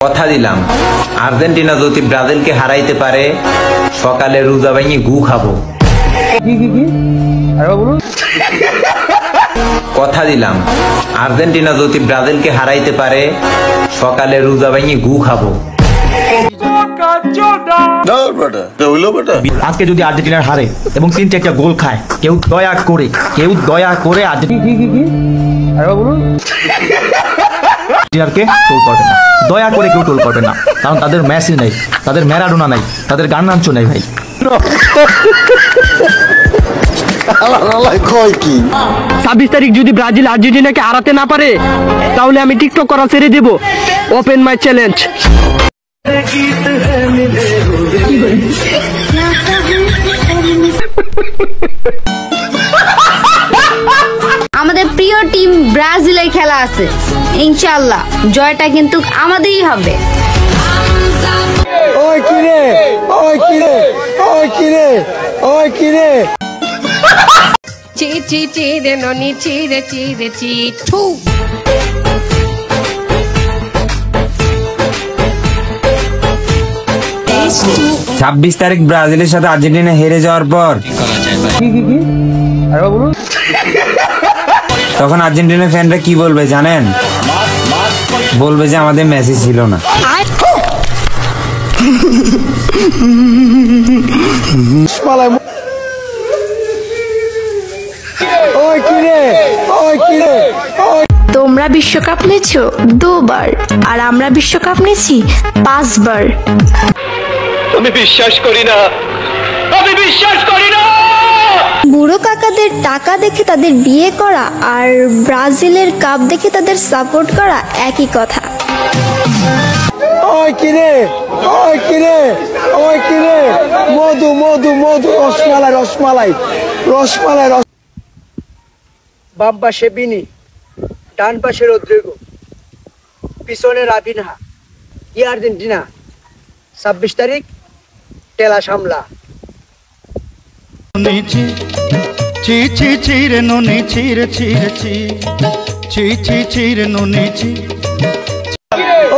কথা দিলাম আর্জেন্টিনা যদি ব্রাজিলকে হারাইতে পারে সকালে রোজা ভাঙি গু খাবো। কথা দিলাম আর্জেন্টিনা যদি ব্রাজিলকে হারাইতে পারে সকালে রোজা ভাঙি গু খাবো। আজকে যদি আর্জেন্টিনার হারে এবং 3-4টা গোল খায় কেউ দয়া করে আর্জেন্টিনাকে টোল করবে না, দয়া করে কেউ টোল করবে না, কারণ তাদের মেসি নাই, তাদের ম্যারাডোনা নাই, তাদের গার্নাচো নাই ভাই। 26 তারিখ যদি ব্রাজিল আর্জেন্টিনাকে হারাতে না পারে তাহলে আমি টিকটক করা ছেড়ে দেব। Open my challenge. আমাদের প্রিয় টিম ব্রাজিলের খেলা আছে, ইনশাআল্লাহ জয়টা কিন্তু আমাদেরই হবে। ওই কিরে ওই কিরে ওই কিরে ওই কিরে চি চি চি রে ননি চি রে চি থু। 26 তারিখ ব্রাজিলের সাথে আর্জেন্টিনা হেরে যাওয়ার পর তখন আর্জেন্টিনা ফ্যানরা কি বলবে জানেন? বলবে যে আমাদের মেসি ছিল না। তোমরা বিশ্বকাপ নিয়েছো 2 বার আর আমরা বিশ্বকাপ নিয়েছি 5 বার। আমি বিশ্বাস করি না, আমি বিশ্বাস করি না। বুড়ো কাকাদের টাকা দেখে তাদের বিয়ে করা আর ব্রাজিলের কাপ দেখে তাদের সাপোর্ট করা একই কথা। ওই কিরে ওই কিরে ওই কিরে মধু মধু মধু রসমালাই রসমালাই রসমালাই। বাম পাশে বিনি, ডান পাশে রদ্রিগো, পিছনে রাবিনহা। কি আর্জেন্টিনা 26 তারিখ টেলা সামলা। চি চি চি রে ননি চি রে চি রে চি চি চি চি রে ননি চি।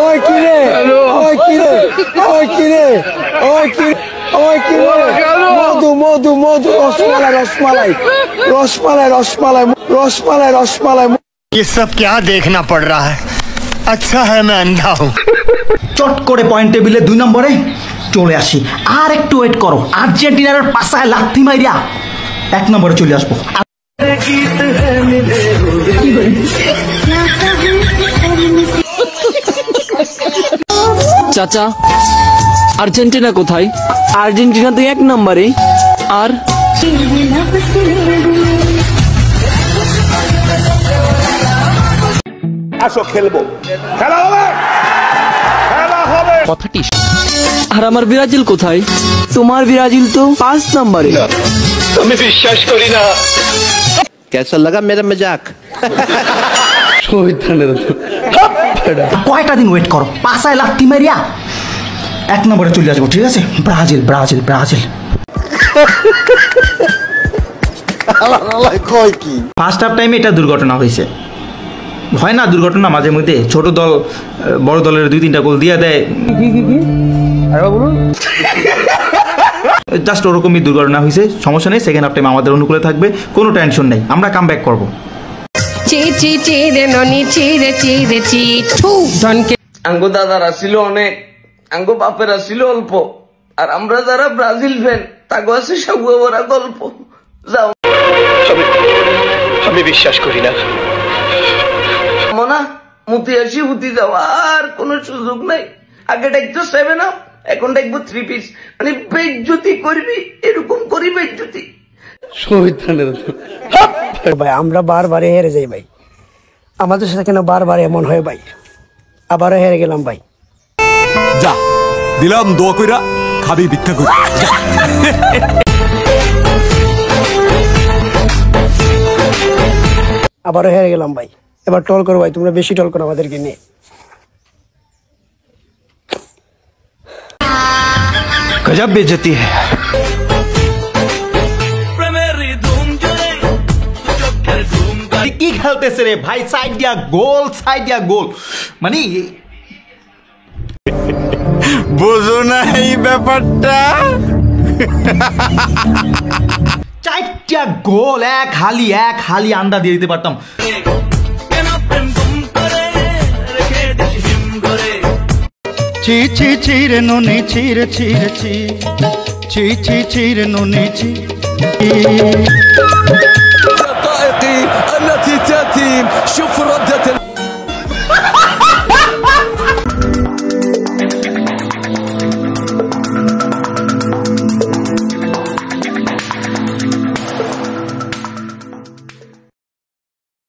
ওই কিরে ওই কিরে ওই কিরে ওই কিরে ওই কিরে মধু মধু মধু রসমালাই রসমালাই রসমালাই রসমালাই রসমালাই রসমালাই। ये सब क्या देखना पड़ रहा है? अच्छा है मैं अंधा हूँ। চট করে পয়েন্ট টেবিলে 2 নম্বরে চলে আসি। আর একটু ওয়েট করো, আর্জেন্টিনার পাশায় লাথি মাইরা 1 নম্বরে চলে আসবো। চাচা আর্জেন্টিনা কোথায়? আর্জেন্টিনা তো 1 নম্বরে। আর আসো খেলবো, খেলা হবে, খেলা হবে। কথাটি আর আমার ব্রাজিল কোথায়? তোমার ব্রাজিল তো 5 নম্বরে। আমি বিশ্বাস করি না। कैसा लगा मेरा मजाक? কয়টা দিন ওয়েট করো, পাশায় লাথি মারিয়া 1 নম্বরে চলে আসবো, ঠিক আছে? Brazil Brazil Brazil. First half টাইমে এটা দুর্ঘটনা হয়েছে, হয় না দুর্ঘটনা মাঝে মধ্যে? ছোট দল বড় দলের 2-3টা গোল দিয়ে দেয়, জাস্ট ওরকমই দুর্ঘটনা হয়েছে। সমস্যা নেই, সেকেন্ড হাফ টাইম আমাদের অনুকূলে থাকবে, কোনো টেনশন নেই, আমরা কাম ব্যাক করবো। চি চি চি রে ননি চি রে চি থু। ধনকে আঙ্গো দাদারা ছিল অনেক, আঙ্গো বাপেরা ছিল অল্প, আর আমরা যারা ব্রাজিল ফ্যান তাগো আছে সব ওরা গল্প। যাও, আমি বিশ্বাস করি না। মনা মুতি আসি হুতি যাও, আর কোনো সুযোগ নাই। আগে ডাকতো 7 আপ, এখন ডাকবো 3 পিস। মানে বেজ্জতি করবি, এরকম করি বেজ্জতি। ভাই আমরা বারবার হেরে যাই ভাই, আমাদের সাথে কেন বারবার এমন হয় ভাই? আবারও হেরে গেলাম ভাই। যা দিলাম দোয়া কইরা, খাবি ভিক্ষা কইরা। আবারও হেরে গেলাম ভাই। এবার টল করো ভাই, তোমরা বেশি টল করো আমাদেরকে নিয়ে। गजब बेइज्जती है। কি খেলতেছে রে ভাই, সাইড দিয়া গোল মানে বুঝো না এই ব্যাপারটা? চারটা গোল, এক হালি আন্ডা দিয়ে দিতে পারতাম। ছি ছি ছি রে নুনি ছি রে ছি রে ছি, ছি ছি ছি রে নুনি ছি। الدقائق التي تأتي شوف ردة